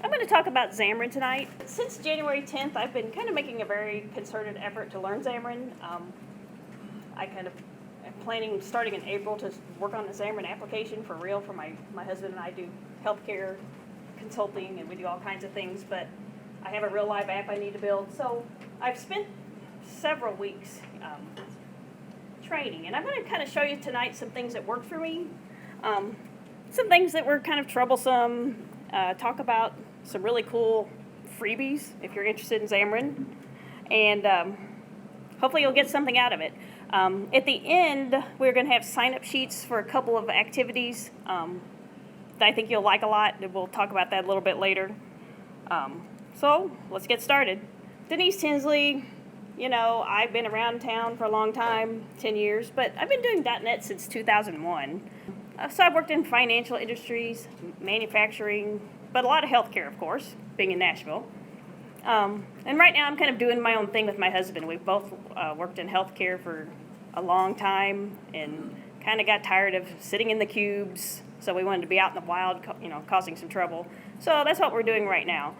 I'm going to talk about Xamarin tonight. Since January 10th, I've been kind of making a very concerted effort to learn Xamarin. I kind of am planning, starting in April, to work on the Xamarin application for real. For my husband and I do healthcare consulting, and we do all kinds of things, but I have a real live app I need to build. So I've spent several weeks training, and I'm going to kind of show you tonight some things that worked for me, some things that were kind of troublesome, talk about some really cool freebies if you're interested in Xamarin, and hopefully you'll get something out of it. At the end, we're going to have sign-up sheets for a couple of activities that I think you'll like a lot, and we'll talk about that a little bit later. So let's get started. Denise Tinsley, you know, I've been around town for a long time, 10 years, but I've been doing .NET since 2001. So I've worked in financial industries, manufacturing, but a lot of healthcare, of course, being in Nashville. And right now I'm kind of doing my own thing with my husband. We've both worked in healthcare for a long time and kind of got tired of sitting in the cubes, so we wanted to be out in the wild, causing some trouble. So that's what we're doing right now.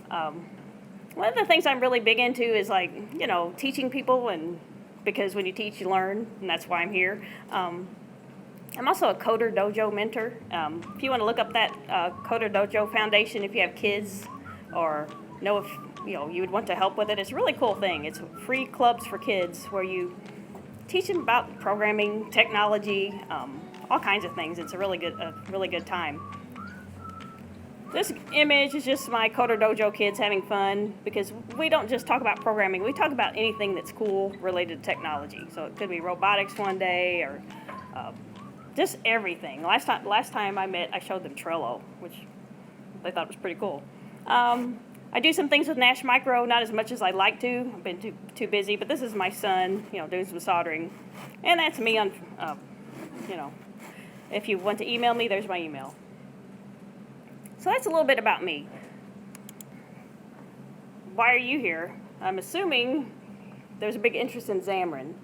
One of the things I'm really big into is teaching people, and because when you teach, you learn, and that's why I'm here. I'm also a Coder Dojo mentor. If you want to look up that Coder Dojo Foundation, if you have kids or know if you would want to help with it, it's a really cool thing. It's free clubs for kids where you teach them about programming, technology, all kinds of things. It's a really good time. This image is just my Coder Dojo kids having fun, because we don't just talk about programming. We talk about anything that's cool related to technology. So it could be robotics one day, or just everything. Last time I met, I showed them Trello, which they thought was pretty cool. I do some things with Nash Micro, not as much as I'd like to. I've been too busy, but this is my son, doing some soldering. And that's me on, if you want to email me, there's my email. So that's a little bit about me. Why are you here? I'm assuming there's a big interest in Xamarin.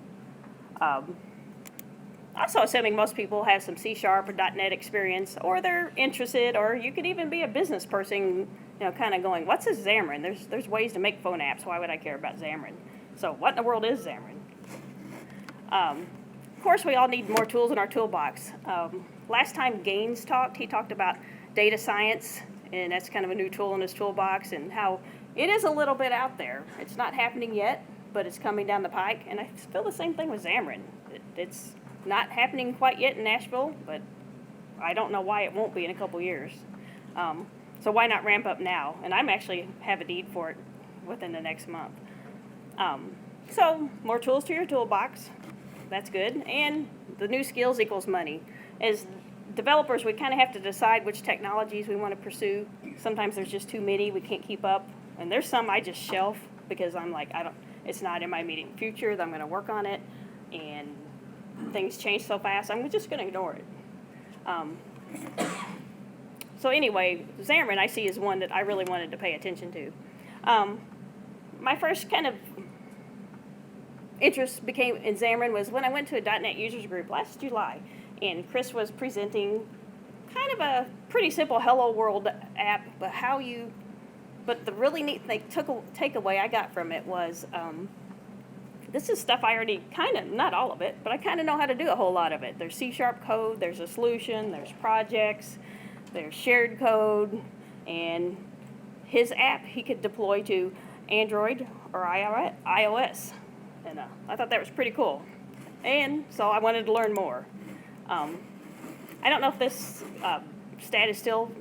Also assuming most people have some C# or .NET experience, or they're interested, or you could even be a business person, kind of going, what's a Xamarin? There's ways to make phone apps. Why would I care about Xamarin? So what in the world is Xamarin? Of course, we all need more tools in our toolbox. Last time Gaines talked, he talked about data science, and that's kind of a new tool in his toolbox, and how it is a little bit out there. It's not happening yet, but it's coming down the pike, and I feel the same thing with Xamarin. It's not happening quite yet in Nashville, but I don't know why it won't be in a couple years. So why not ramp up now? And I'm actually have a need for it within the next month. So more tools to your toolbox. That's good. And the new skills equals money. As developers, we kind of have to decide which technologies we want to pursue. Sometimes there's just too many, we can't keep up. And there's some I just shelf because I'm like, it's not in my immediate future that I'm going to work on it. And things change so fast, I'm just going to ignore it. So anyway, Xamarin I see is one that I really wanted to pay attention to. My first kind of interest became in Xamarin was when I went to a .NET Users Group last July, and Chris was presenting kind of a pretty simple Hello World app, but the really neat takeaway I got from it was, this is stuff I already not all of it, but I kind of know how to do a whole lot of it. There's C# code, there's a solution, there's projects, there's shared code, and his app he could deploy to Android or iOS. And I thought that was pretty cool. And so I wanted to learn more. I don't know if this stat is still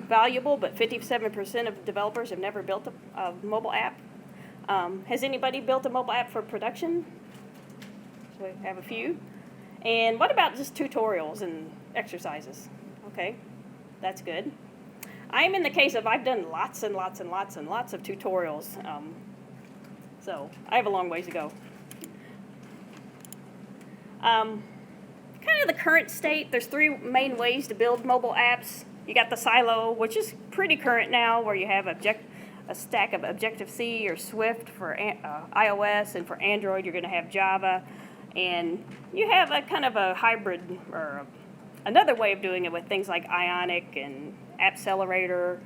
valuable, but 57% of developers have never built a mobile app. Has anybody built a mobile app for production? So we have a few. And what about just tutorials and exercises? Okay, that's good. I'm in the case of I've done lots and lots and lots and lots of tutorials. So I have a long ways to go. Kind of the current state, there's three main ways to build mobile apps. You got the silo, which is pretty current now, where you have a stack of Objective-C or Swift for iOS, and for Android you're going to have Java, and you have a kind of a hybrid or another way of doing it with things like Ionic and Appcelerator,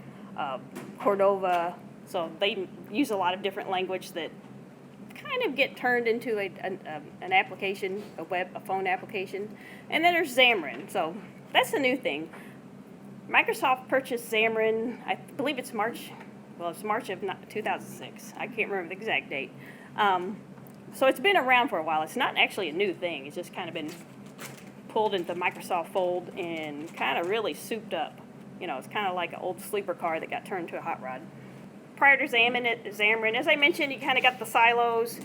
Cordova. So they use a lot of different language that kind of get turned into an application, a phone application. And then there's Xamarin. So that's a new thing. Microsoft purchased Xamarin, I believe it's March of 2006. I can't remember the exact date. So it's been around for a while. It's not actually a new thing. It's just kind of been pulled into the Microsoft fold and kind of really souped up. It's kind of like an old sleeper car that got turned to a hot rod. Prior to Xamarin, as I mentioned, you kind of got the silos.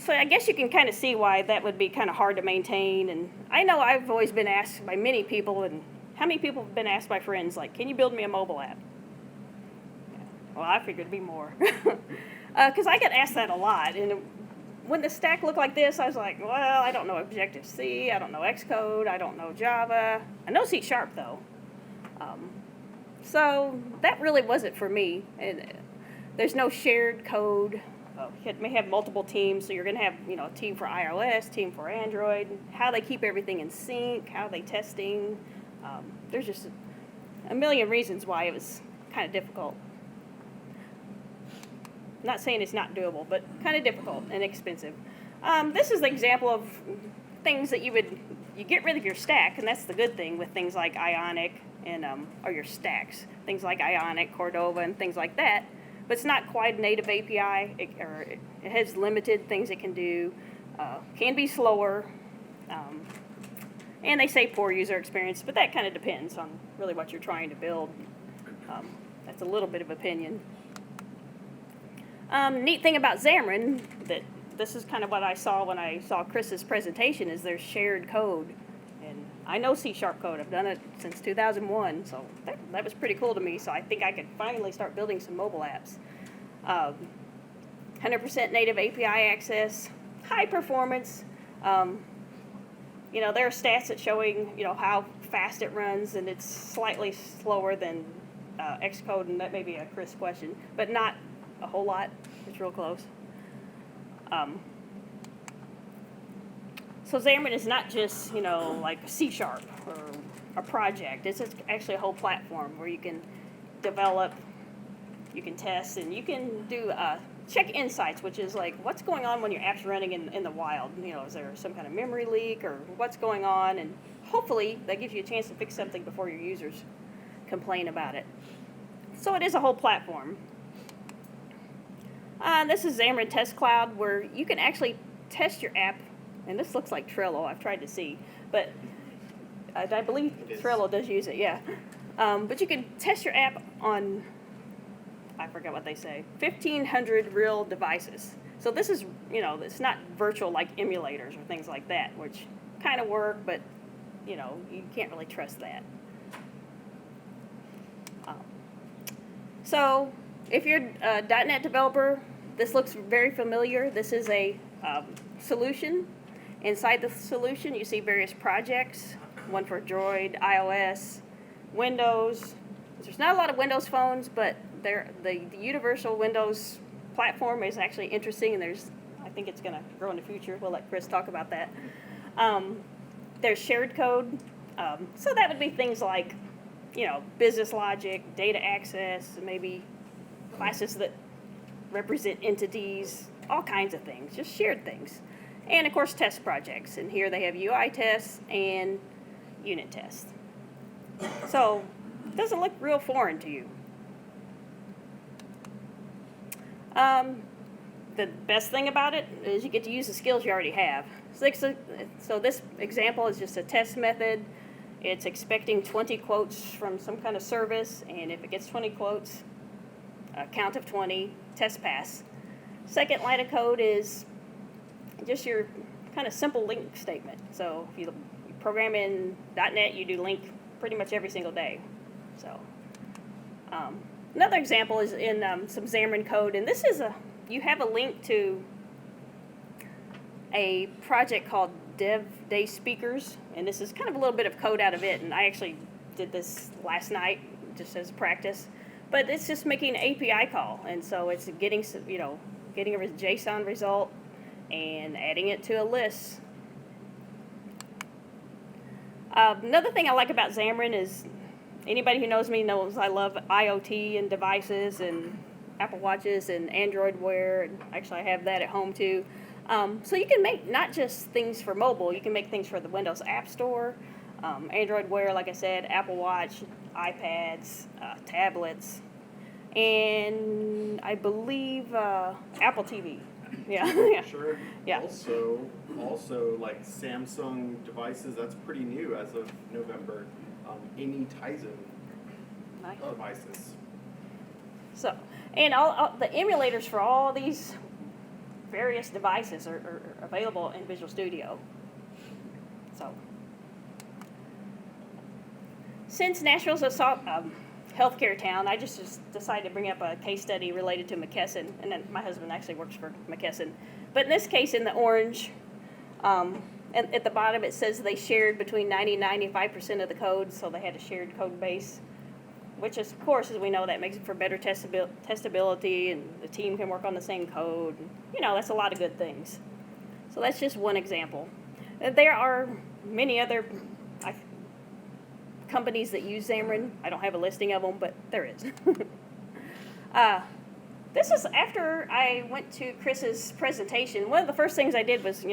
So I guess you can kind of see why that would be kind of hard to maintain. And I know I've always been asked by many people, and how many people have been asked by friends, like, can you build me a mobile app? Well, I figured it'd be more. Because I get asked that a lot. And when the stack looked like this, I was like, well, I don't know Objective-C, I don't know Xcode, I don't know Java. I know C# though. So that really wasn't for me. And there's no shared code. You may have multiple teams, so you're going to have a team for iOS, team for Android, how they keep everything in sync, how they testing. There's just a million reasons why it was kind of difficult. I'm not saying it's not doable, but kind of difficult and expensive. This is the example of things that you get rid of your stack, and that's the good thing with things like Ionic and or your stacks, things like Ionic, Cordova, and things like that. But it's not quite a native API. It has limited things it can do, can be slower, and they say poor user experience, but that kind of depends on really what you're trying to build. That's a little bit of opinion. Neat thing about Xamarin, that this is kind of what I saw when I saw Chris's presentation, is there's shared code. And I know C# code. I've done it since 2001, so that was pretty cool to me. So I think I could finally start building some mobile apps. 100% native API access, high performance. There are stats that showing how fast it runs, and it's slightly slower than Xcode, and that may be a Chris question, but not a whole lot. It's real close. So Xamarin is not just like C# or a project. It's actually a whole platform where you can develop, you can test, and you can do check insights, which is like what's going on when your app's running in the wild. Is there some kind of memory leak or what's going on? And hopefully that gives you a chance to fix something before your users complain about it. So it is a whole platform. This is Xamarin Test Cloud, where you can actually test your app, and this looks like Trello. I've tried to see, but I believe Trello does use it, yeah. But you can test your app on, I forgot what they say, 1,500 real devices. So this is, it's not virtual like emulators or things like that, which kind of work, but, you can't really trust that. So if you're a .NET developer, this looks very familiar. This is a solution. Inside the solution, you see various projects, one for Droid, iOS, Windows. There's not a lot of Windows phones, but the universal Windows platform is actually interesting, and I think it's going to grow in the future. We'll let Chris talk about that. There's shared code. So that would be things like, business logic, data access, maybe classes that represent entities, all kinds of things, just shared things. And of course, test projects. And here they have UI tests and unit tests. So it doesn't look real foreign to you. The best thing about it is you get to use the skills you already have. So this example is just a test method. It's expecting 20 quotes from some kind of service, and if it gets 20 quotes, a count of 20, test pass. Second line of code is just your kind of simple link statement. So if you program in .NET, you do link pretty much every single day. So another example is in some Xamarin code, and this is you have a link to a project called Dev Days speakers, and this is kind of a little bit of code out of it, and I actually did this last night just as practice. But it's just making an API call, and so it's getting a JSON result and adding it to a list. Another thing I like about Xamarin is anybody who knows me knows I love IoT and devices and Apple Watches and Android Wear. Actually, I have that at home too. So you can make not just things for mobile, you can make things for the Windows App Store, Android Wear, like I said, Apple Watch, iPads, tablets, and I believe Apple TV. Yeah. Yeah. Sure. Yeah. Also, like Samsung devices, that's pretty new as of November. Any Tizen Nice. devices. So, and all the emulators for all these various devices are available in Visual Studio. So, since Nashville's a healthcare town, I just decided to bring up a case study related to McKesson, and then my husband actually works for McKesson. But in this case, in the orange, and at the bottom it says they shared between 90 and 95% of the code, so they had a shared code base, which is, of course, as we know, that makes it for better testability, and the team can work on the same code. You know, that's a lot of good things. So that's just one example. There are many other companies that use Xamarin. I don't have a listing of them, but there is. This is after I went to Chris's presentation. One of the first things I did was,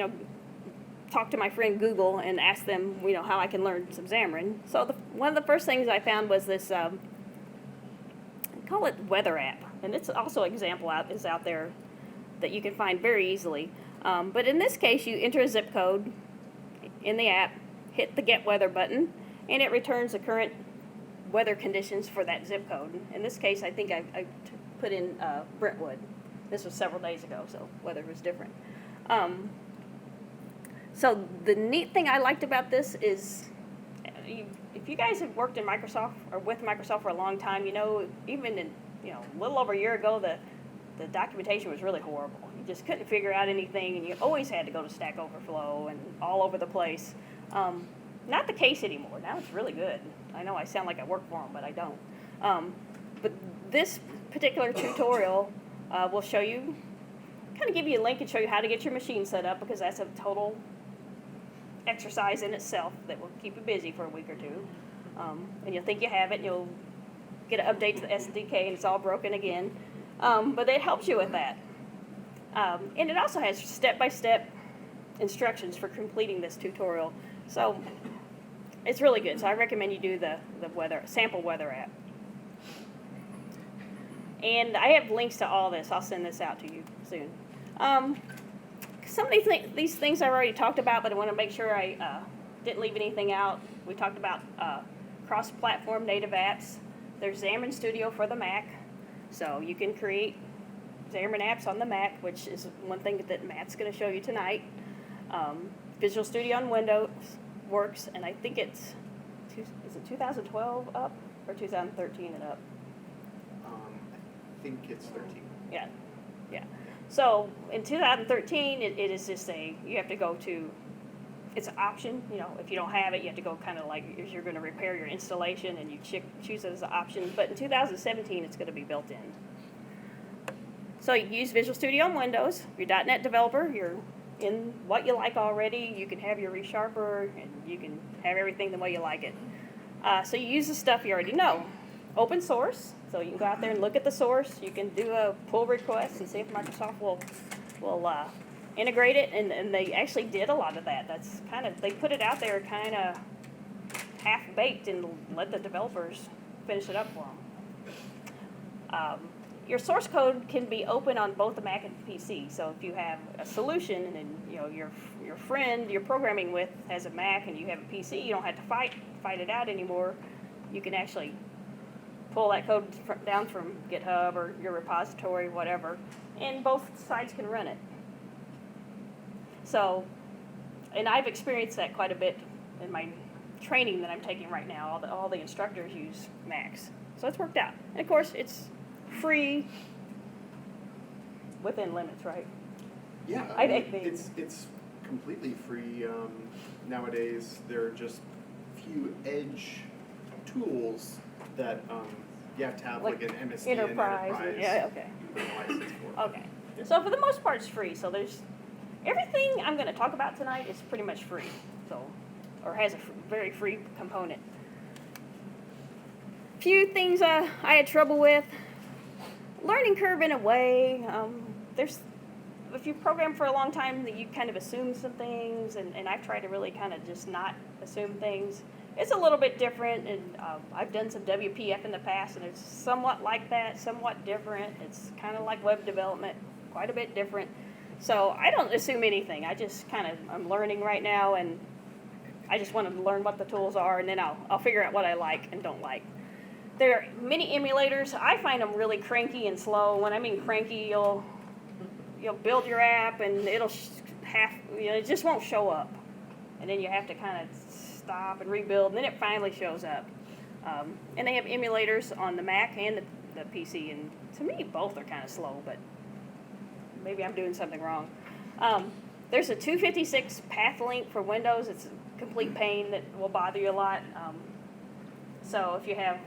talk to my friend Google and ask them, how I can learn some Xamarin. So one of the first things I found was this, call it weather app. And it's also an example is out there that you can find very easily. But in this case, you enter a zip code in the app, hit the Get Weather button, and it returns the current weather conditions for that zip code. In this case, I think I put in Brentwood. This was several days ago, so weather was different. So the neat thing I liked about this is, if you guys have worked in Microsoft or with Microsoft for a long time, even in a little over a year ago, the documentation was really horrible. You just couldn't figure out anything, and you always had to go to Stack Overflow and all over the place. Not the case anymore. Now it's really good. I know I sound like I work for them, but I don't. But this particular tutorial will show you, kind of give you a link and show you how to get your machine set up, because that's a total exercise in itself that will keep you busy for a week or two. And you'll think you have it, and you'll get an update to the SDK, and it's all broken again. But it helps you with that. And it also has step-by-step instructions for completing this tutorial. So it's really good. So I recommend you do the sample weather app. And I have links to all this. I'll send this out to you soon. Some of these things I've already talked about, but I want to make sure I didn't leave anything out. We talked about cross-platform native apps. There's Xamarin Studio for the Mac. So you can create Xamarin apps on the Mac, which is one thing that Matt's going to show you tonight. Visual Studio on Windows works, and I think is it 2012 up or 2013 and up? I think it's 13. Yeah. So in 2013, it is just you have to go to, it's an option. If you don't have it, you have to go kind of like if you're going to repair your installation, and you choose it as an option. But in 2017, it's going to be built in. So you use Visual Studio on Windows. You're a .NET developer. You're in what you like already. You can have your resharper, and you can have everything the way you like it. So you use the stuff you already know. Open source, so you can go out there and look at the source. You can do a pull request and see if Microsoft will integrate it, and they actually did a lot of that. That's they put it out there kind of half-baked and let the developers finish it up for them. Your source code can be open on both the Mac and PC. So if you have a solution, and your friend you're programming with has a Mac and you have a PC, you don't have to fight it out anymore. You can actually pull that code down from GitHub or your repository, whatever, and both sides can run it. So, and I've experienced that quite a bit in my training that I'm taking right now. All the instructors use Macs, so it's worked out. And of course, it's free within limits, right? Yeah, I think it's completely free nowadays. There are just few edge tools that you have to have like an MSD enterprise. Yeah, okay. License for. Okay. So for the most part, it's free. So there's everything I'm going to talk about tonight is pretty much free. So, or has a very free component. Few things I had trouble with. Learning curve in a way. If you program for a long time, you kind of assume some things, and I've tried to really kind of just not assume things. It's a little bit different, and I've done some WPF in the past, and it's somewhat like that, somewhat different. It's kind of like web development, quite a bit different. So I don't assume anything. I just I'm learning right now, and I just want to learn what the tools are, and then I'll figure out what I like and don't like. There are many emulators. I find them really cranky and slow. When I mean cranky, you'll build your app, and it'll it just won't show up, and then you have to kind of stop and rebuild, and then it finally shows up. And they have emulators on the Mac and the PC, and to me, both are kind of slow, but maybe I'm doing something wrong. There's a 256 path link for Windows. It's a complete pain that will bother you a lot. So if you have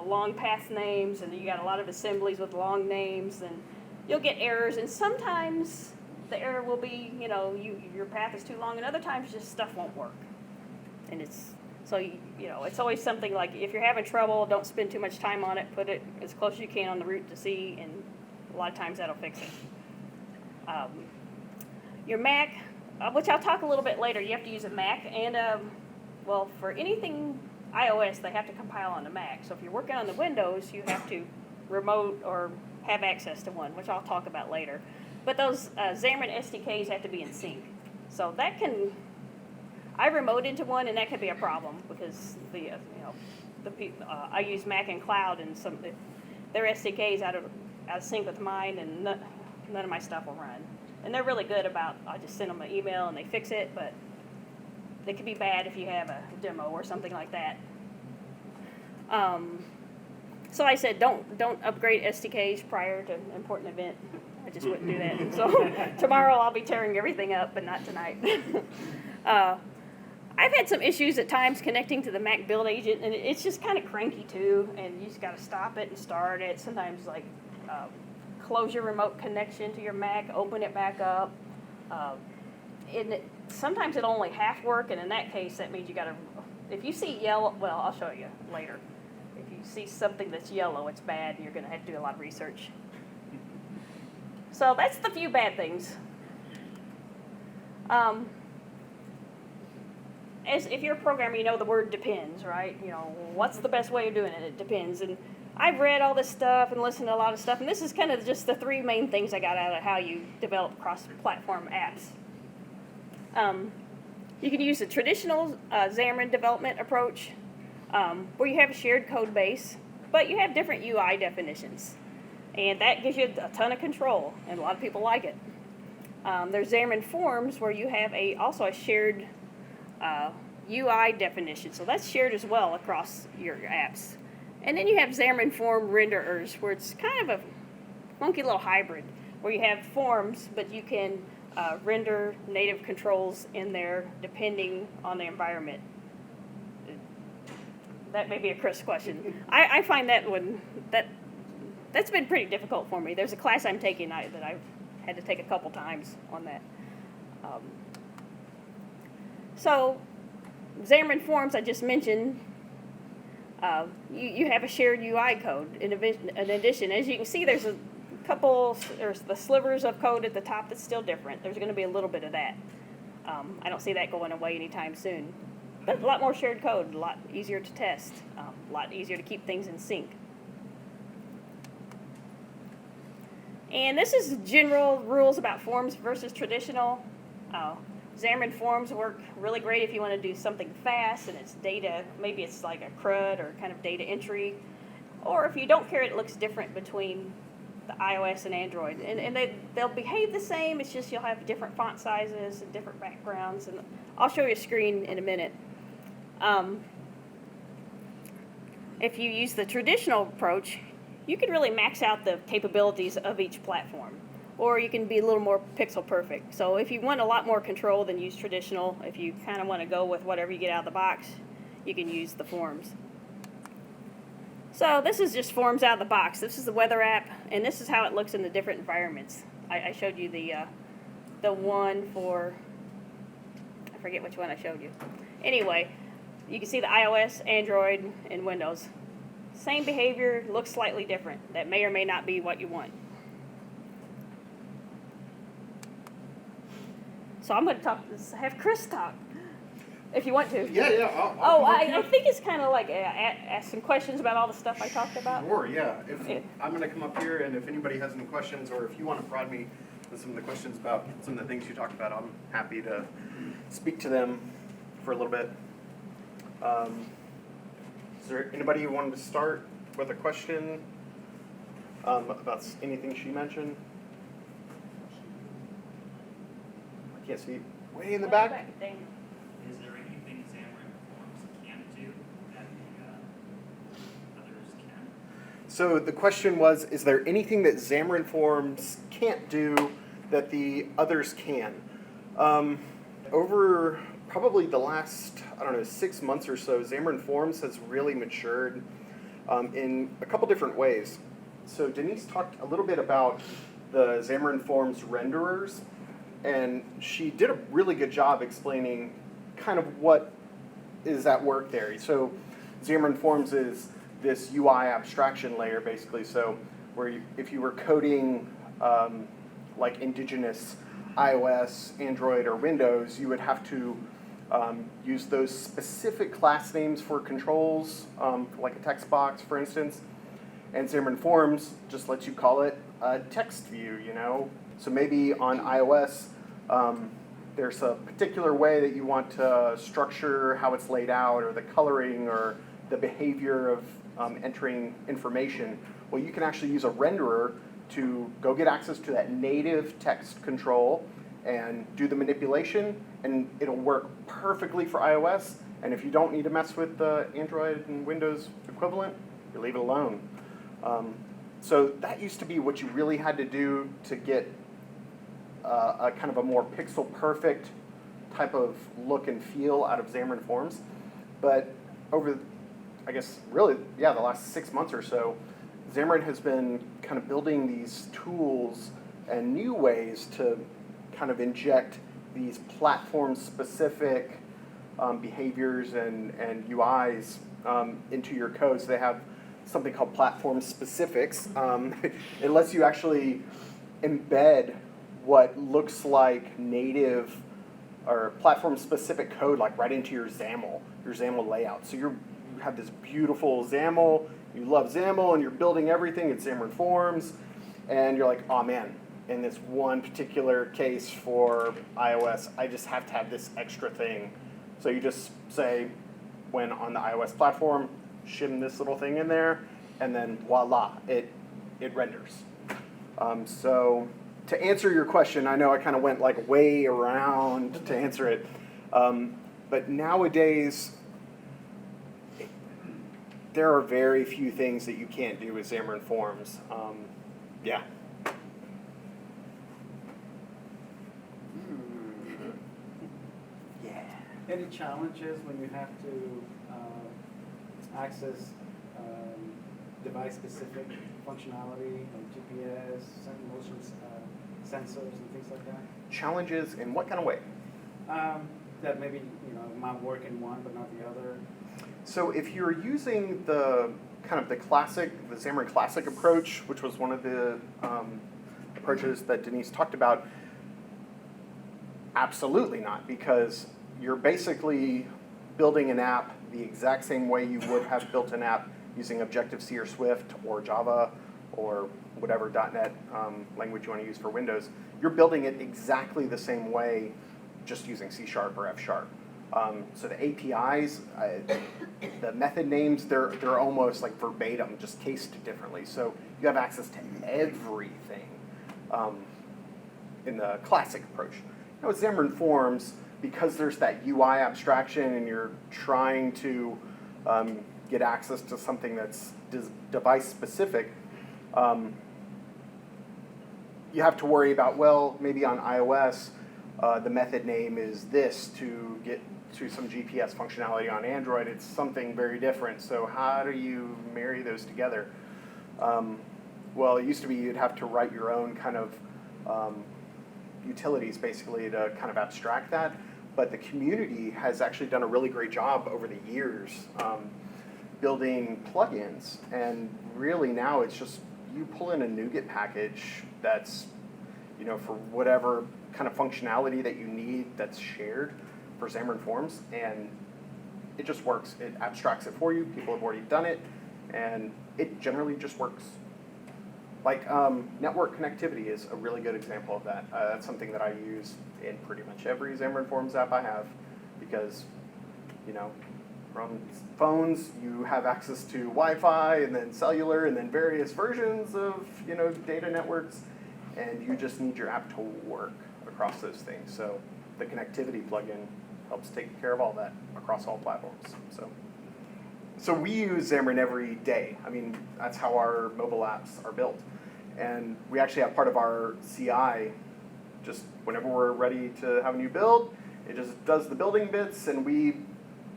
long path names and you got a lot of assemblies with long names, then you'll get errors, and sometimes the error will be, your path is too long, and other times just stuff won't work. And it's always something like, if you're having trouble, don't spend too much time on it. Put it as close as you can on the root to C, and a lot of times that'll fix it. Your Mac, which I'll talk a little bit later, you have to use a Mac, and for anything iOS, they have to compile on the Mac. So if you're working on the Windows, you have to remote or have access to one, which I'll talk about later. But those Xamarin SDKs have to be in sync. So I remote into one, and that can be a problem because I use Mac and Cloud, and their SDKs out of sync with mine, and none of my stuff will run. And they're really good about, I just send them an email and they fix it, but they can be bad if you have a demo or something like that. So I said, don't upgrade SDKs prior to an important event. I just wouldn't do that. So tomorrow I'll be tearing everything up, but not tonight. I've had some issues at times connecting to the Mac build agent, and it's just kind of cranky too, and you just got to stop it and start it. Sometimes close your remote connection to your Mac, open it back up. Sometimes it'll only half work, and in that case, that means you got to, if you see yellow, well, I'll show you later. If you see something that's yellow, it's bad, and you're going to have to do a lot of research. So that's the few bad things. As if you're a programmer, you know the word depends, right? What's the best way of doing it? It depends. And I've read all this stuff and listened to a lot of stuff, and this is kind of just the three main things I got out of how you develop cross-platform apps. You can use the traditional Xamarin development approach, where you have a shared code base, but you have different UI definitions. And that gives you a ton of control, and a lot of people like it. There's Xamarin Forms, where you have also a shared UI definition. So that's shared as well across your apps. And then you have Xamarin Form renderers, where it's kind of a funky little hybrid, where you have forms, but you can render native controls in there depending on the environment. That may be a Chris question. I find that's been pretty difficult for me. There's a class I'm taking that I've had to take a couple times on that. So Xamarin Forms, I just mentioned, you have a shared UI code. In addition, as you can see, there's the slivers of code at the top that's still different. There's going to be a little bit of that. I don't see that going away anytime soon. But a lot more shared code, a lot easier to test, a lot easier to keep things in sync. And this is general rules about forms versus traditional. Xamarin Forms work really great if you want to do something fast and it's data, maybe it's like a CRUD or kind of data entry. Or if you don't care, it looks different between the iOS and Android. And they'll behave the same, it's just you'll have different font sizes and different backgrounds. And I'll show you a screen in a minute. If you use the traditional approach, you can really max out the capabilities of each platform. Or you can be a little more pixel perfect. So if you want a lot more control, then use traditional. If you kind of want to go with whatever you get out of the box, you can use the Forms. So this is just Forms out of the box. This is the weather app, and this is how it looks in the different environments. I showed you the one for, I forget which one I showed you. Anyway, you can see the iOS, Android, and Windows. Same behavior, looks slightly different. That may or may not be what you want. So I'm going to have Chris talk, if you want to. Yeah. I think it's kind of like ask some questions about all the stuff I talked about. Sure, yeah. I'm going to come up here, and if anybody has any questions, or if you want to prod me with some of the questions about some of the things you talked about, I'm happy to speak to them for a little bit. Is there anybody who wanted to start with a question about anything she mentioned? I can't see. Way in the back? Is there anything Xamarin Forms can't do that the others can? So the question was, is there anything that Xamarin Forms can't do that the others can? Over probably the last, 6 months or so, Xamarin Forms has really matured in a couple different ways. So Denise talked a little bit about the Xamarin Forms renderers, and she did a really good job explaining kind of what is at work there. So Xamarin Forms is this UI abstraction layer, basically. So where if you were coding like indigenous iOS, Android, or Windows, you would have to use those specific class names for controls, like a text box, for instance. And Xamarin Forms just lets you call it a text view, So maybe on iOS, there's a particular way that you want to structure how it's laid out, or the coloring, or the behavior of entering information. Well, you can actually use a renderer to go get access to that native text control and do the manipulation, and it'll work perfectly for iOS. And if you don't need to mess with the Android and Windows equivalent, you leave it alone. So that used to be what you really had to do to get a kind of a more pixel perfect type of look and feel out of Xamarin Forms. But over, I guess, really, the last 6 months or so, Xamarin has been kind of building these tools and new ways to kind of inject these platform-specific behaviors and UIs into your code. So they have something called platform specifics. It lets you actually embed what looks like native or platform-specific code like right into your XAML layout. So you have this beautiful XAML. You love XAML, and you're building everything in Xamarin Forms, and you're like, oh man, in this one particular case for iOS, I just have to have this extra thing. So you just say, when on the iOS platform, shim this little thing in there, and then voila, it renders. So to answer your question, I know I kind of went like way around to answer it, but nowadays, there are very few things that you can't do with Xamarin Forms. Yeah. Yeah. Any challenges when you have to access device-specific functionality, like GPS, motion sensors, and things like that? Challenges in what kind of way? That maybe might work in one but not the other. So if you're using the kind of the Xamarin Classic approach, which was one of the approaches that Denise talked about, absolutely not, because you're basically building an app the exact same way you would have built an app using Objective-C or Swift or Java or whatever .NET language you want to use for Windows. You're building it exactly the same way, just using C# or F#. So the APIs, the method names, they're almost like verbatim, just cased differently. So you have access to everything in the classic approach. Now with Xamarin Forms, because there's that UI abstraction and you're trying to get access to something that's device specific, you have to worry about, well, maybe on iOS, the method name is this to get to some GPS functionality. On Android, it's something very different. So how do you marry those together? Well, it used to be you'd have to write your own kind of utilities, basically, to kind of abstract that. but the community has actually done a really great job over the years building plugins. And really now it's just you pull in a NuGet package that's, you know, for whatever kind of functionality that you need that's shared for Xamarin Forms, and it just works. It abstracts it for you. People have already done it, and it generally just works. Like network connectivity is a really good example of that. That's something that I use in pretty much every Xamarin Forms app I have, because, you know, from phones you have access to Wi-Fi and then cellular and then various versions of, you know, data networks, and you just need your app to work across those things. So the connectivity plugin helps take care of all that across all platforms. So we use Xamarin every day. I mean, that's how our mobile apps are built. And we actually have part of our CI, just whenever we're ready to have a new build, it just does the building bits, and we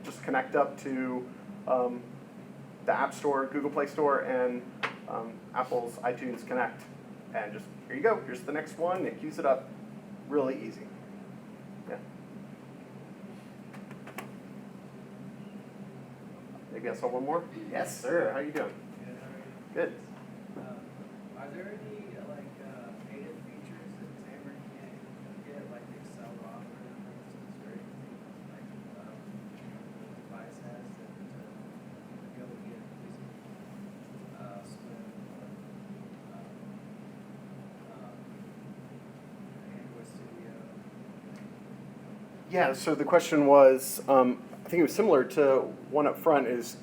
just connect up to the App Store, Google Play Store, and Apple's iTunes Connect. And just, here you go, here's the next one, it queues it up. Really easy. Yeah. Maybe I saw one more? Yes, sir. How you doing? Good, how are you? Good. Are there any native features that Xamarin can't get, like Excel offer, for instance, or anything like the device has that be able to get using Swim or Android Studio? Yeah, so the question was, I think it was similar to one up front, is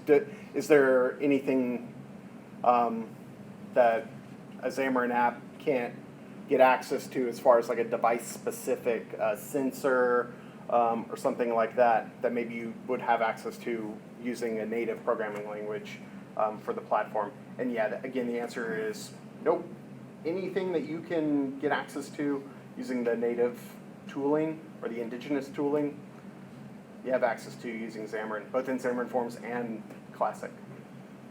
there anything that a Xamarin app can't get access to as far as like a device-specific sensor or something like that, that maybe you would have access to using a native programming language for the platform? And yeah, again, the answer is nope. Anything that you can get access to using the native tooling or the indigenous tooling, you have access to using Xamarin, both in Xamarin Forms and Classic.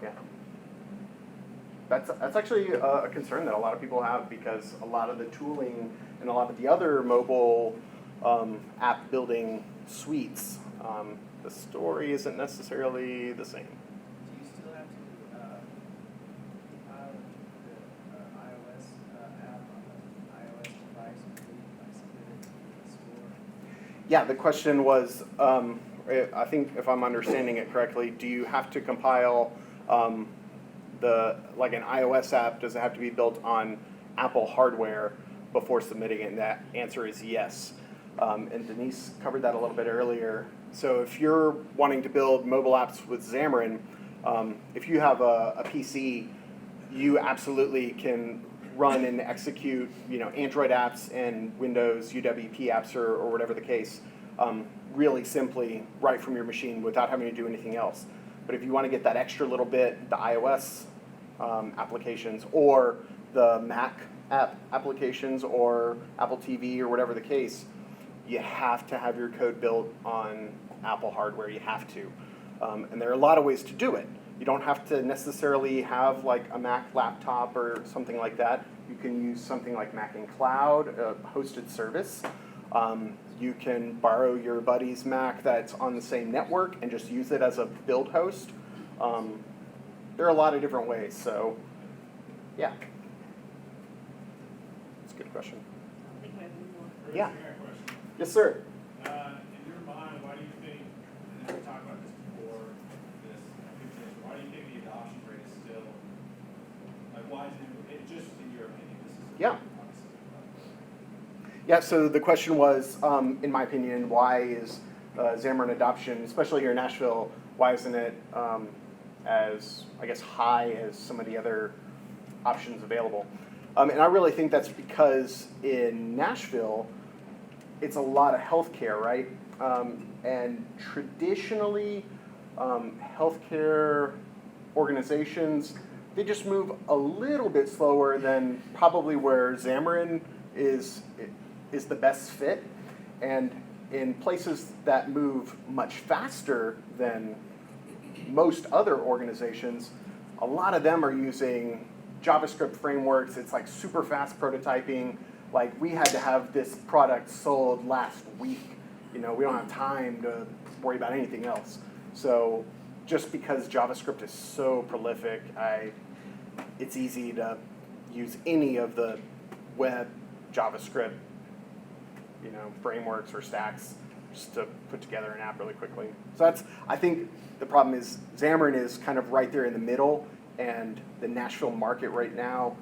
Yeah. That's actually a concern that a lot of people have, because a lot of the tooling and a lot of the other mobile app building suites, the story isn't necessarily the same. Do you still have to compile the iOS app on the iOS device before you submit it to the store? Yeah, the question was, I think if I'm understanding it correctly, do you have to compile like an iOS app, does it have to be built on Apple hardware before submitting it? And that answer is yes. And Denise covered that a little bit earlier. So if you're wanting to build mobile apps with Xamarin, if you have a PC, you absolutely can run and execute, you know, Android apps and Windows UWP apps or whatever the case, really simply right from your machine without having to do anything else. But if you want to get that extra little bit, the iOS applications or the Mac applications or Apple TV or whatever the case, you have to have your code built on Apple hardware. You have to. And there are a lot of ways to do it. You don't have to necessarily have like a Mac laptop or something like that. You can use something like Mac in Cloud, a hosted service. You can borrow your buddy's Mac that's on the same network and just use it as a build host. There are a lot of different ways, so yeah. That's a good question. I think we have one more. Yeah. I got a question. Yes, sir. In your mind, why do you think, and we talked about this before, why do you think the adoption rate is still, like, why is it just in your opinion, this is Yeah. obviously. Yeah, so the question was, in my opinion, why is Xamarin adoption, especially here in Nashville, why isn't it as, I guess, high as some of the other options available? And I really think that's because in Nashville, it's a lot of healthcare, right? And traditionally, healthcare organizations, they just move a little bit slower than probably where Xamarin is the best fit. And in places that move much faster than most other organizations, a lot of them are using JavaScript frameworks. It's like super fast prototyping. Like, we had to have this product sold last week we don't have time to worry about anything else. So just because JavaScript is so prolific, it's easy to use any of the web JavaScript, frameworks or stacks just to put together an app really quickly. So I think the problem is Xamarin is kind of right there in the middle, and the Nashville market right now,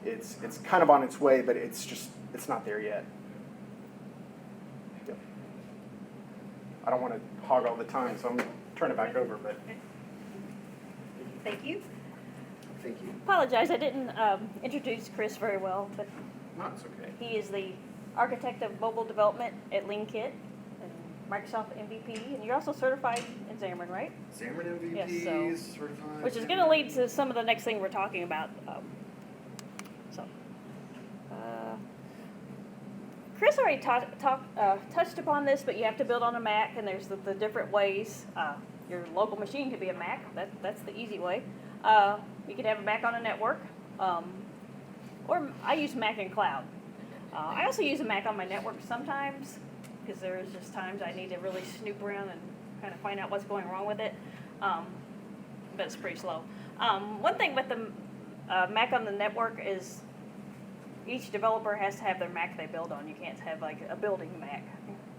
it's kind of on its way, but it's not there yet. Yep. I don't want to hog all the time, so I'm going to turn it back over, but Thank you. thank you. Apologize, I didn't introduce Chris very well, but No, it's okay. he is the architect of mobile development at LeanKit and Microsoft MVP, and you're also certified in Xamarin, right? Xamarin MVP Yes, so- certified. Which is going to lead to some of the next thing we're talking about. Chris already touched upon this, but you have to build on a Mac, and there's the different ways. Your local machine could be a Mac. That's the easy way. You could have a Mac on a network, or I use Mac in cloud. I also use a Mac on my network sometimes, because there's just times I need to really snoop around and kind of find out what's going wrong with it. But it's pretty slow. One thing with the Mac on the network is each developer has to have their Mac they build on. You can't have like a building Mac.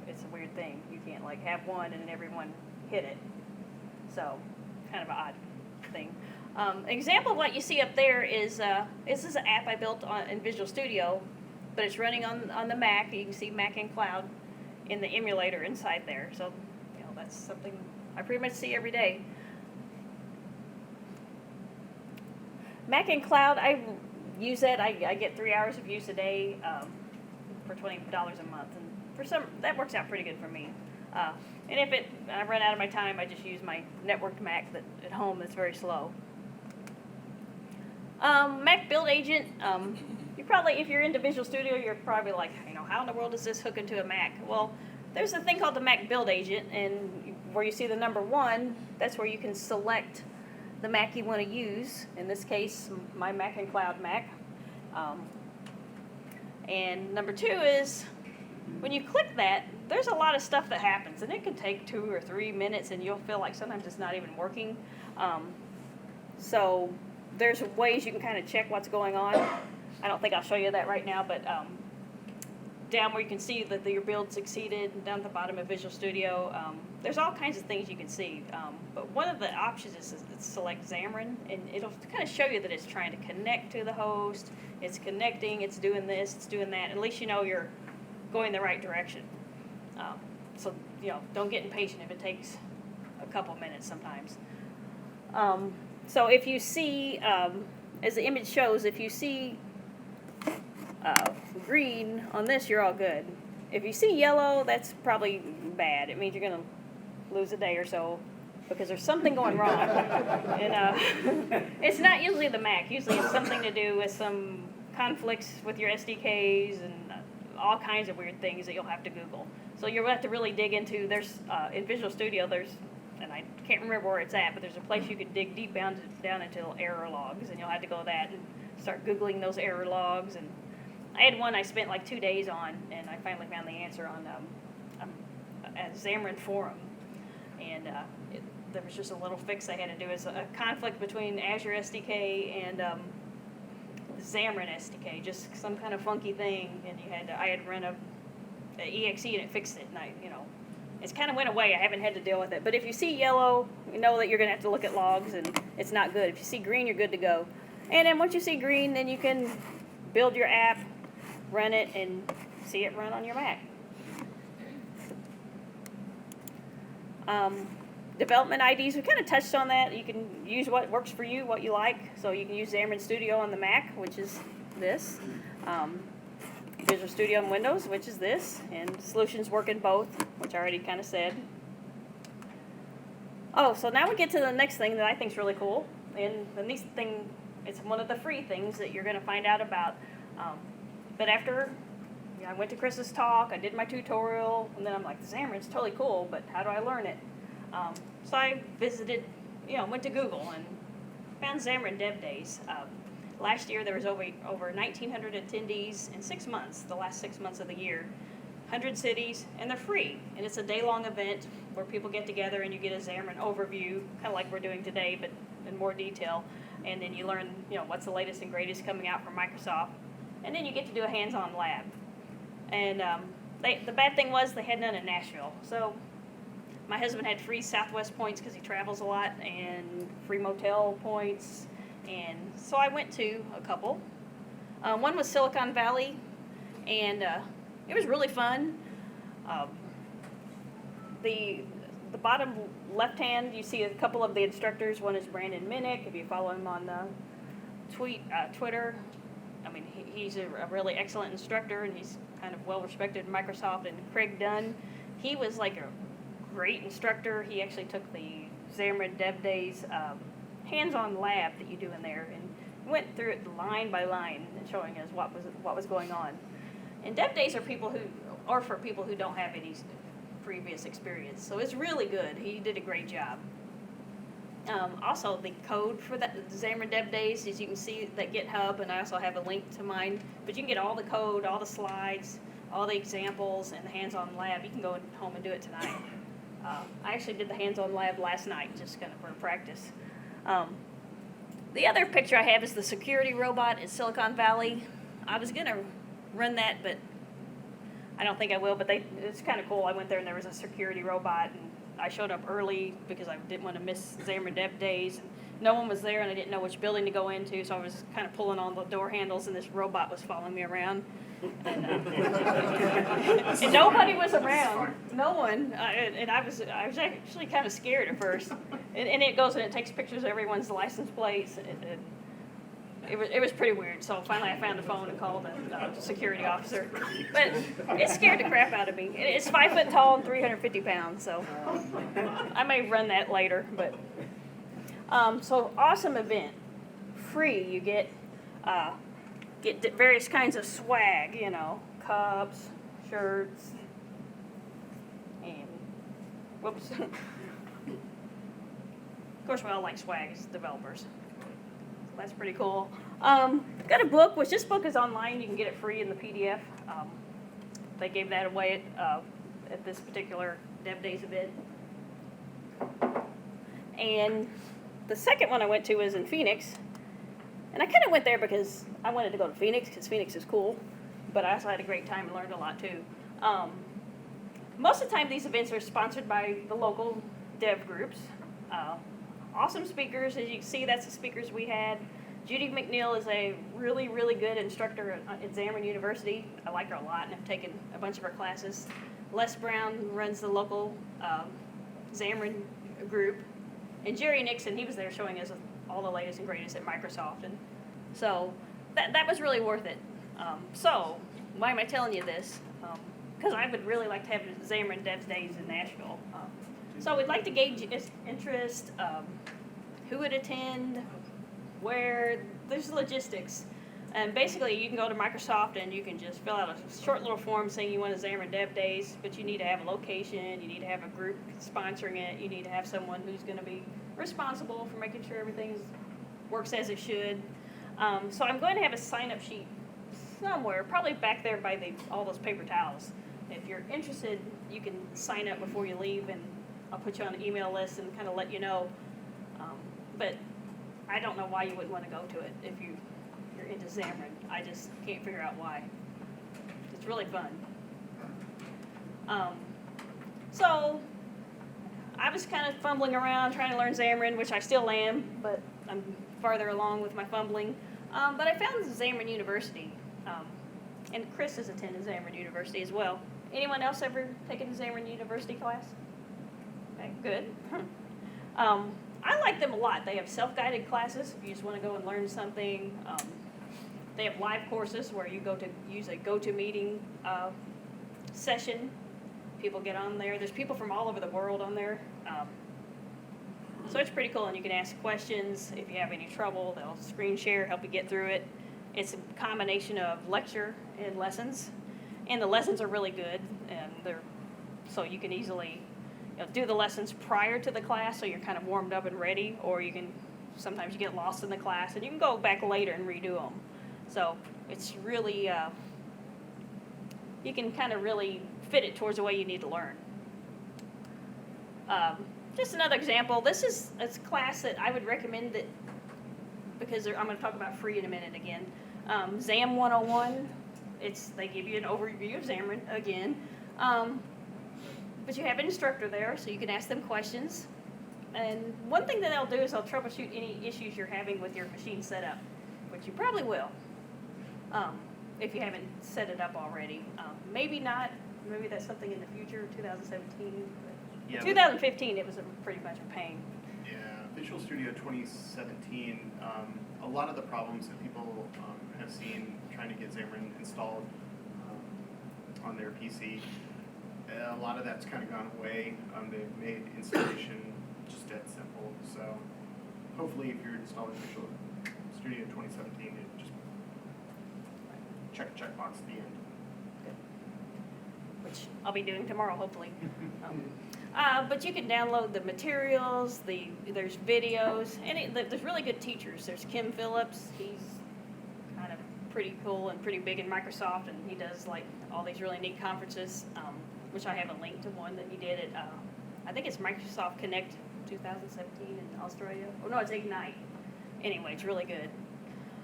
It's a weird thing. You can't like have one and everyone hit it. So, kind of an odd thing. An example of what you see up there is this is an app I built in Visual Studio, but it's running on the Mac. You can see Mac in Cloud in the emulator inside there. So, that's something I pretty much see every day. Mac in Cloud, I use it. I get 3 hours of use a day for $20 a month, and that works out pretty good for me. And if I run out of my time, I just use my networked Mac at home that's very slow. Mac Build Agent. If you're into Visual Studio, you're probably like, how in the world does this hook into a Mac? Well, there's a thing called the Mac Build Agent, and where you see the number 1, that's where you can select the Mac you want to use. In this case, my Mac in Cloud Mac. And number 2 is, when you click that, there's a lot of stuff that happens, and it can take 2 or 3 minutes, and you'll feel like sometimes it's not even working. So there's ways you can kind of check what's going on. I don't think I'll show you that right now, but down where you can see that your build succeeded, down at the bottom of Visual Studio, there's all kinds of things you can see. But one of the options is select Xamarin, and it'll kind of show you that it's trying to connect to the host, it's connecting, it's doing this, it's doing that. At least you know you're going the right direction. So, don't get impatient if it takes a couple minutes sometimes. So if you see, as the image shows, if you see green on this, you're all good. If you see yellow, that's probably bad. It means you're going to lose a day or so because there's something going wrong. And it's not usually the Mac. Usually it's something to do with some conflicts with your SDKs and all kinds of weird things that you'll have to Google. So you'll have to really dig into, in Visual Studio, and I can't remember where it's at, but there's a place you could dig deep down into error logs, and you'll have to go to that and start Googling those error logs. And I had one I spent like 2 days on, and I finally found the answer on a Xamarin forum. And there was just a little fix I had to do. It's a conflict between Azure SDK and Xamarin SDK, just some kind of funky thing, and I had run a EXE and it fixed it, and it's kind of went away. I haven't had to deal with it. But if you see yellow, you know that you're going to have to look at logs, and it's not good. If you see green, you're good to go. And then once you see green, then you can build your app, run it, and see it run on your Mac. Development IDs, we kind of touched on that. You can use what works for you, what you like. So you can use Xamarin Studio on the Mac, which is this. Visual Studio on Windows, which is this. And solutions work in both, which I already kind of said. Oh, so now we get to the next thing that I think is really cool. And the next thing, it's one of the free things that you're going to find out about. But after I went to Chris's talk, I did my tutorial, and then I'm like, Xamarin's totally cool, but how do I learn it? So I visited, went to Google and found Xamarin Dev Days. Last year there was over 1,900 attendees in 6 months, the last 6 months of the year. 100 cities, and they're free. And it's a day-long event where people get together and you get a Xamarin overview, kind of like we're doing today, but in more detail. And then you learn, what's the latest and greatest coming out from Microsoft. And then you get to do a hands-on lab. And the bad thing was they had none in Nashville. So my husband had free Southwest points because he travels a lot, and free motel points. And so I went to a couple. One was Silicon Valley, and it was really fun. The bottom left hand, you see a couple of the instructors. One is Brandon Minnick, if you follow him on Twitter. I mean, he's a really excellent instructor, and he's kind of well respected in Microsoft. And Craig Dunn, he was like a great instructor. He actually took the Xamarin Dev Days hands-on lab that you do in there and went through it line by line and showing us what was going on. And Dev Days are for people who don't have any previous experience, so it's really good. He did a great job. Also, the code for that Xamarin Dev Days, as you can see, that GitHub, and I also have a link to mine. But you can get all the code, all the slides, all the examples, and the hands-on lab. You can go home and do it tonight. I actually did the hands-on lab last night, just kind of for practice. The other picture I have is the security robot in Silicon Valley. I was going to run that, but I don't think I will. But it's kind of cool. I went there and there was a security robot, and I showed up early because I didn't want to miss Xamarin Dev Days. And no one was there, and I didn't know which building to go into, so I was kind of pulling on the door handles, and this robot was following me around. And, and nobody was around. No one. And I was actually kind of scared at first. And it goes and it takes pictures of everyone's license plates. It was pretty weird. So finally I found a phone and called the security officer. But it scared the crap out of me. It's 5 foot tall and 350 pounds. So I may run that later. But so awesome event. Free. You get various kinds of swag, cups, shirts, and whoops. Of course, we all like swag as developers. That's pretty cool. Got a book, which this book is online. You can get it free in the PDF. They gave that away at this particular Dev Days event. And the second one I went to was in Phoenix. And I kind of went there because I wanted to go to Phoenix because Phoenix is cool. But I also had a great time and learned a lot too. Most of the time these events are sponsored by the local dev groups. Awesome speakers. As you can see, that's the speakers we had. Judy McNeil is a really, really good instructor at Xamarin University. I like her a lot and I've taken a bunch of her classes. Les Brown runs the local Xamarin group. And Jerry Nixon, he was there showing us all the latest and greatest at Microsoft. And so that was really worth it. So why am I telling you this? Because I would really like to have Xamarin Dev Days in Nashville. So we'd like to gauge interest, who would attend, where, there's logistics. And basically you can go to Microsoft and you can just fill out a short little form saying you want a Xamarin Dev Days, but you need to have a location, you need to have a group sponsoring it, you need to have someone who's going to be responsible for making sure everything works as it should. So I'm going to have a sign-up sheet somewhere, probably back there by all those paper towels. If you're interested, you can sign up before you leave, and I'll put you on an email list and kind of let you know. But I don't know why you wouldn't want to go to it if you're into Xamarin. I just can't figure out why. It's really fun. So I was kind of fumbling around trying to learn Xamarin, which I still am, but I'm farther along with my fumbling. But I found Xamarin University, and Chris has attended Xamarin University as well. Anyone else ever taken a Xamarin University class? Okay, good. I like them a lot. They have self-guided classes if you just want to go and learn something. They have live courses where you go to use a GoToMeeting session. People get on there. There's people from all over the world on there. So it's pretty cool, and you can ask questions. If you have any trouble, they'll screen share, help you get through it. It's a combination of lecture and lessons, and the lessons are really good, and so you can easily do the lessons prior to the class, so you're kind of warmed up and ready, or sometimes you get lost in the class, and you can go back later and redo them. So it's really, you can kind of really fit it towards the way you need to learn. Just another example. This is a class that I would recommend that, because I'm going to talk about free in a minute again. XAM 101. They give you an overview of Xamarin again. But you have an instructor there, so you can ask them questions. And one thing that they'll do is they'll troubleshoot any issues you're having with your machine setup, which you probably will, if you haven't set it up already. Maybe not. Maybe that's something in the future, 2017. But Yeah, 2015, it was pretty much a pain. Yeah, Visual Studio 2017, a lot of the problems that people have seen trying to get Xamarin installed on their PC, a lot of that's kind of gone away. They've made installation just dead simple. So hopefully if you're installing Visual Studio 2017, it just checkbox at the end. Which I'll be doing tomorrow, hopefully. But you can download the materials, there's videos, and there's really good teachers. There's Kim Phillips. He's kind of pretty cool and pretty big in Microsoft, and he does like all these really neat conferences, which I have a link to one that he did at, I think it's Microsoft Connect 2017 in Australia. Oh no, it's Ignite. Anyway, it's really good.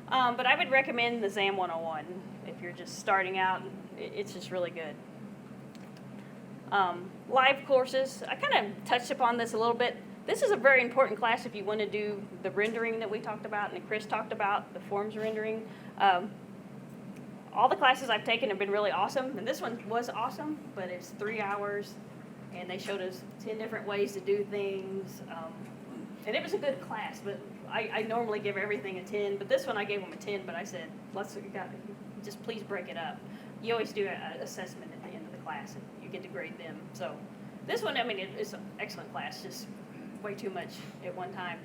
But I would recommend the XAM 101 if you're just starting out. It's just really good. Live courses, I kind of touched upon this a little bit. This is a very important class if you want to do the rendering that we talked about and that Chris talked about, the forms rendering. All the classes I've taken have been really awesome, and this one was awesome, but it's 3 hours, and they showed us 10 different ways to do things. And it was a good class, but I normally give everything a 10, but this one I gave them a 10, but I said, just please break it up. You always do an assessment at the end of the class, and you get to grade them. So this one, I mean, it's an excellent class, just way too much at one time.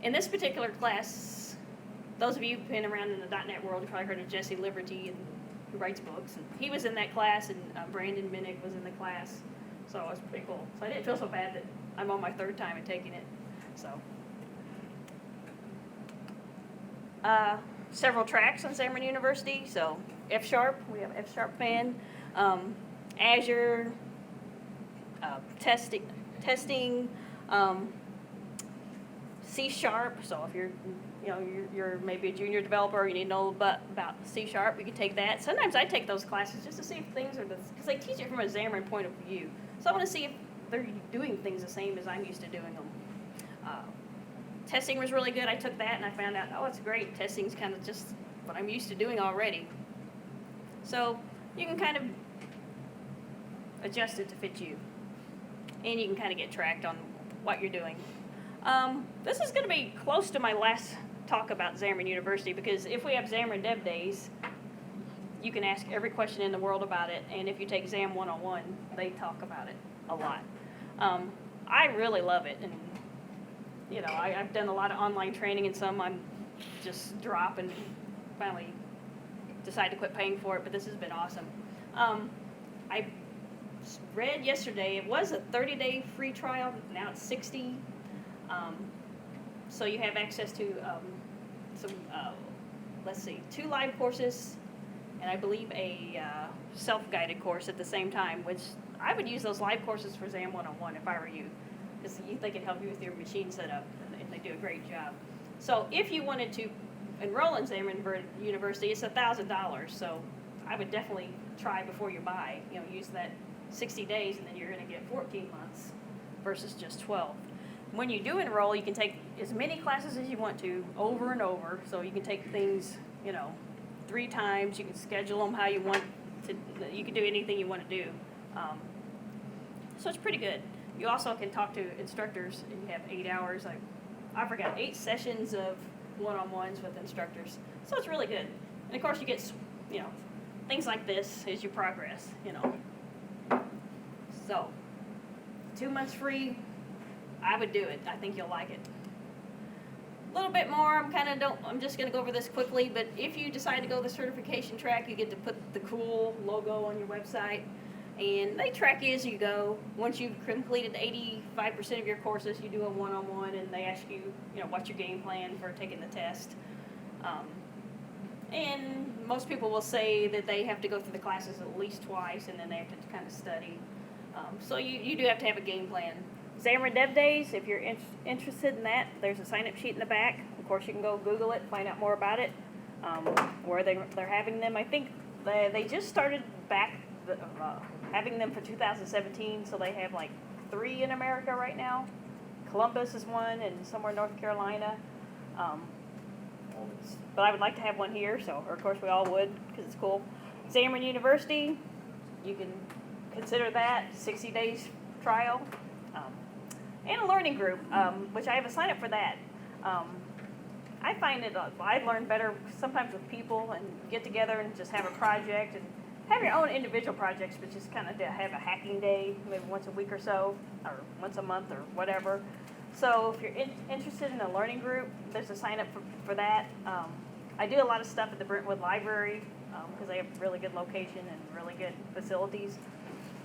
In this particular class, those of you who've been around in the .NET world have probably heard of Jesse Liberty, who writes books. And he was in that class, and Brandon Minnick was in the class. So it was pretty cool. So I didn't feel so bad that I'm on my 3rd time at taking it. So several tracks on Xamarin University. So F#, we have F# fan, Azure, testing, C#. So if you're maybe a junior developer, you need to know about C#, you can take that. Sometimes I take those classes just to see if things are because they teach it from a Xamarin point of view. So I want to see if they're doing things the same as I'm used to doing them. Testing was really good. I took that and I found out, oh, it's great. Testing's kind of just what I'm used to doing already. So you can kind of adjust it to fit you. And you can kind of get tracked on what you're doing. This is going to be close to my last talk about Xamarin University, because if we have Xamarin Dev Days, you can ask every question in the world about it, and if you take XAM 101, they talk about it a lot. I really love it, and I've done a lot of online training, and some I'm just drop and finally decide to quit paying for it, but this has been awesome. I read yesterday, it was a 30-day free trial, now it's 60. So you have access to some, 2 live courses, and I believe a self-guided course at the same time, which I would use those live courses for XAM 101 if I were you, because they can help you with your machine setup, and they do a great job. So if you wanted to enroll in Xamarin University, it's $1,000, so I would definitely try before you buy. Use that 60 days, and then you're going to get 14 months versus just 12. When you do enroll, you can take as many classes as you want to over and over. So you can take things, 3 times. You can schedule them how you want to. You can do anything you want to do. So it's pretty good. You also can talk to instructors, and you have 8 hours. I forgot 8 sessions of one-on-ones with instructors. So it's really good. And of course, you get things like this as you progress. So 2 months free. I would do it. I think you'll like it. A little bit more. I'm just going to go over this quickly, but if you decide to go the certification track, you get to put the cool logo on your website, and they track you as you go. Once you've completed 85% of your courses, you do a one-on-one, and they ask you, what's your game plan for taking the test. And most people will say that they have to go through the classes at least twice, and then they have to kind of study. So you do have to have a game plan. Xamarin Dev Days, if you're interested in that, there's a sign-up sheet in the back. Of course, you can go Google it, find out more about it, where they're having them. I think they just started back having them for 2017, so they have like 3 in America right now. Columbus is one, and somewhere in North Carolina. But I would like to have one here, so of course we all would, because it's cool. Xamarin University, you can consider that 60 days trial. And a learning group, which I have a sign up for that. I find it, I learn better sometimes with people and get together and just have a project and have your own individual projects, but just kind of have a hacking day, maybe once a week or so, or once a month or whatever. So if you're interested in a learning group, there's a sign up for that. I do a lot of stuff at the Brentwood Library because they have really good location and really good facilities.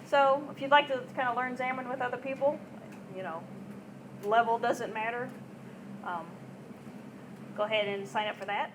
So if you'd like to kind of learn Xamarin with other people, level doesn't matter. Go ahead and sign up for that.